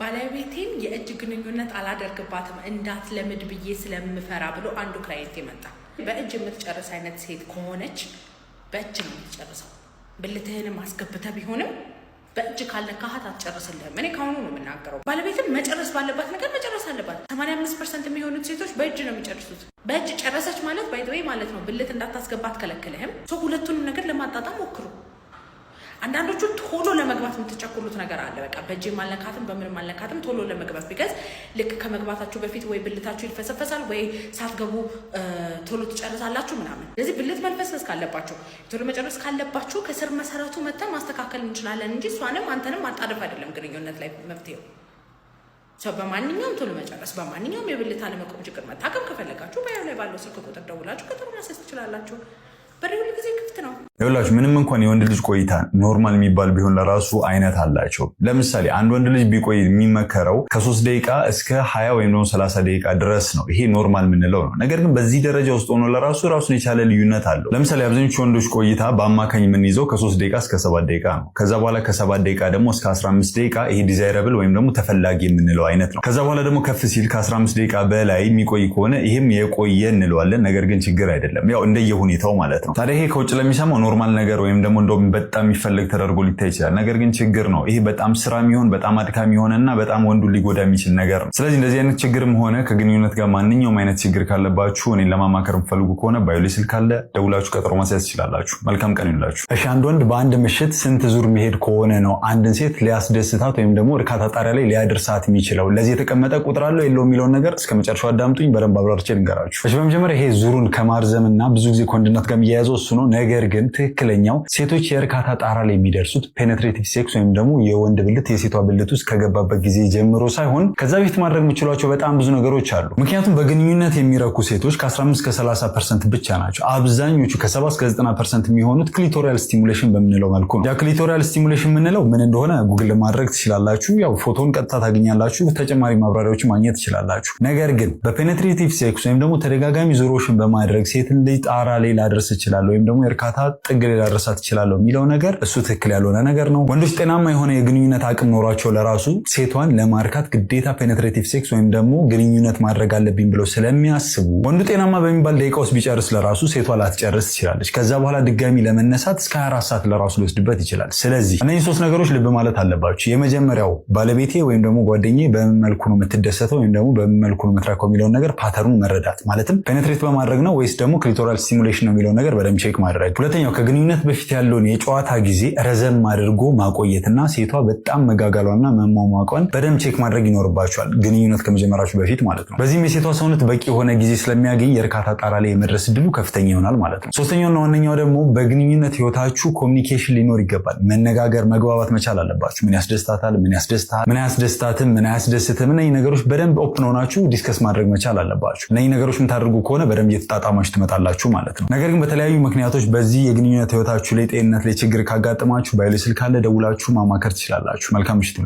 ባለቤቴን የእጅ ግንኙነት አላደርግባትም እንዳትለምድ ብዬ ስለምፈራ ብሎ አንዱ ክላይንት ይመጣ። በእጅ የምትጨርስ አይነት ሴት ከሆነች በእጅ ነው የምትጨርሰው። ብልትህንም አስገብተህ ቢሆንም በእጅ ካልነካሃት አትጨርስልህም። እኔ ካሁኑ ነው የምናገረው። ባለቤትም መጨረስ ባለባት ነገር መጨረስ አለባት። 85% የሚሆኑት ሴቶች በእጅ ነው የሚጨርሱት። በእጅ ጨረሰች ማለት ባይተወይ ማለት ነው ብልት እንዳታስገባት ከለከለህም። ሁለቱንም ነገር ለማጣጣም ሞክሩ። አንዳንዶቹ ቶሎ ለመግባት የምትቸኩሉት ነገር አለ። በቃ በእጅ ማለካትም በምንም ማለካትም ቶሎ ለመግባት ቢገዝ ልክ ከመግባታችሁ በፊት ወይ ብልታችሁ ይልፈሰፈሳል ወይ ሳትገቡ ቶሎ ትጨርሳላችሁ ምናምን። ስለዚህ ብልት መልፈስፈስ ካለባችሁ ቶሎ መጨረስ ካለባችሁ ከስር መሰረቱ መተን ማስተካከል እንችላለን እንጂ እሷንም አንተንም ማጣደፍ አይደለም ግንኙነት ላይ መፍትሄው። ሰው በማንኛውም ቶሎ መጨረስ በማንኛውም የብልት አለመቆም ችግር መታከም ከፈለጋችሁ ባዩ ላይ ባለው ስልክ ቁጥር ደውላችሁ ቀጠሮ ማስያዝ ትችላላችሁ። በሁሉ ጊዜ ክፍት ነው። ይኸውላችሁ ምንም እንኳን የወንድ ልጅ ቆይታ ኖርማል የሚባል ቢሆን ለራሱ አይነት አላቸው። ለምሳሌ አንድ ወንድ ልጅ ቢቆይ የሚመከረው ከ3 ደቂቃ እስከ 20 ወይም 30 ደቂቃ ድረስ ነው። ይሄ ኖርማል የምንለው ነው። ነገር ግን በዚህ ደረጃ ውስጥ ሆኖ ለራሱ ራሱን የቻለ ልዩነት አለው። ለምሳሌ አብዛኞቹ ወንዶች ቆይታ በአማካኝ የምንይዘው ከ3 ደቂቃ እስከ 7 ደቂቃ ነው። ከዛ በኋላ ከ7 ደቂቃ ደግሞ እስከ 15 ደቂቃ ይሄ ዲዛይረብል ወይም ደግሞ ተፈላጊ የምንለው አይነት ነው። ከዛ በኋላ ደግሞ ከፍ ሲል ከ15 ደቂቃ በላይ የሚቆይ ከሆነ ይህም የቆየ እንለዋለን። ነገር ግን ችግር አይደለም፣ ያው እንደየሁኔታው ማለት ነው። ታዲያ ይሄ ከውጭ ለሚሰማው ኖርማል ነገር ወይም ደግሞ እንደውም በጣም የሚፈልግ ተደርጎ ሊታይ ይችላል። ነገር ግን ችግር ነው። ይሄ በጣም ስራ የሚሆን በጣም አድካሚ የሆነና በጣም ወንዱ ሊጎዳ የሚችል ነገር ነው። ስለዚህ እንደዚህ አይነት ችግርም ሆነ ከግንኙነት ጋር ማንኛውም አይነት ችግር ካለባችሁ እኔን ለማማከር የምትፈልጉ ከሆነ ባዮ ላይ ስልክ አለ፣ ደውላችሁ ቀጠሮ ማስያዝ ትችላላችሁ። መልካም ቀን ይሁንላችሁ። እሺ፣ አንድ ወንድ በአንድ ምሽት ስንት ዙር መሄድ ከሆነ ነው አንድን ሴት ሊያስደስታት ወይም ደግሞ እርካታ ጣሪያ ላይ ሊያደርሳት የሚችለው? ለዚህ የተቀመጠ ቁጥር አለው የለው የሚለውን ነገር እስከ መጨረሻው አዳምጡኝ፣ በደንብ አብራርቼ ልንገራችሁ። እሺ፣ በመጀመሪያ ይሄ ዙሩን ከማርዘምና ብዙ ጊዜ ከወንድነት ጋር የሚያያዘው እሱ ነው። ነገር ግን ትክክለኛው ሴቶች የእርካታ ጣራ ላይ የሚደርሱት ፔኔትሬቲቭ ሴክስ ወይም ደግሞ የወንድ ብልት የሴቷ ብልት ውስጥ ከገባበት ጊዜ ጀምሮ ሳይሆን ከዛ በፊት ማድረግ የሚችሏቸው በጣም ብዙ ነገሮች አሉ። ምክንያቱም በግንኙነት የሚረኩ ሴቶች ከ15 እስከ 30% ብቻ ናቸው። አብዛኞቹ ከ70 እስከ 90% የሚሆኑት ክሊቶሪያል ስቲሙሌሽን በምንለው መልኩ ነው። ያ ክሊቶሪያል ስቲሙሌሽን የምንለው ምን እንደሆነ ጉግል ማድረግ ትችላላችሁ። ያው ፎቶን ቀጥታ ታገኛላችሁ። ተጨማሪ ማብራሪያዎች ማግኘት ትችላላችሁ። ነገር ግን በፔኔትሬቲቭ ሴክስ ወይም ደግሞ ተደጋጋሚ ዙሮችን በማድረግ ሴትን ልጅ ጣራ ላይ ላደርስ ይችላል ወይም ደግሞ የእርካታ ጥግ ላይ ላደርሳት ይችላል የሚለው ነገር እሱ ትክክል ያልሆነ ነገር ነው። ወንዶች ጤናማ የሆነ የግንኙነት አቅም ኖሯቸው ለራሱ ሴቷን ለማርካት ግዴታ ፔኔትሬቲቭ ሴክስ ወይም ደግሞ ግንኙነት ማድረግ አለብኝ ብለው ስለሚያስቡ ወንዱ ጤናማ በሚባል ደቂቃ ውስጥ ቢጨርስ ለራሱ ሴቷ ላትጨርስ ትችላለች። ከዛ በኋላ ድጋሚ ለመነሳት እስከ 24 ሰዓት ለራሱ ሊወስድበት ይችላል። ስለዚህ እነዚህ 3 ነገሮች ልብ ማለት አለባችሁ። የመጀመሪያው ባለቤቴ ወይም ደግሞ ጓደኛዬ በምን መልኩ ነው የምትደሰተው ወይም ደግሞ በምን መልኩ ነው የምትራከው የሚለውን ነገር ፓተርኑን መረዳት፣ ማለትም ፔኔትሬት በማድረግ ነው ወይስ ደግሞ ክሊቶራል ስቲሙሌሽን ነው የሚለውን ነገር በደንብ ቼክ ማድረግ። ሁለተኛው ከግንኙነት በፊት ያለውን የጨዋታ ጊዜ ረዘም አድርጎ ማቆየትና ሴቷ በጣም መጋጋሏና መሟሟቋን በደንብ ቼክ ማድረግ ይኖርባቸዋል፣ ግንኙነት ከመጀመራችሁ በፊት ማለት ነው። በዚህም የሴቷ ሰውነት በቂ የሆነ ጊዜ ስለሚያገኝ የእርካታ ጣራ ላይ የመድረስ ዕድሉ ከፍተኛ ይሆናል ማለት ነው። ሶስተኛውና ዋነኛው ደግሞ በግንኙነት ህይወታችሁ ኮሚኒኬሽን ሊኖር ይገባል። መነጋገር፣ መግባባት መቻል አለባችሁ። ምን ያስደስታታል፣ ምን ያስደስታል፣ ምን አያስደስታትም፣ ምን አያስደስትም፣ እነዚህ ነገሮች በደንብ ኦፕን ሆናችሁ ዲስከስ ማድረግ መቻል አለባችሁ። እነዚህ ነገሮች የምታደርጉ ከሆነ በደንብ እየተጣጣማችሁ ትመጣላችሁ ማለት ነው። ነገር ግን በተለያዩ ምክንያቶች በዚህ የግንኙነት ህይወታችሁ ላይ ጤንነት ላይ ችግር ካጋጠማችሁ ባዮ ላይ ስልክ አለ፣ ደውላችሁ ማማከር ትችላላችሁ። መልካም ምሽት።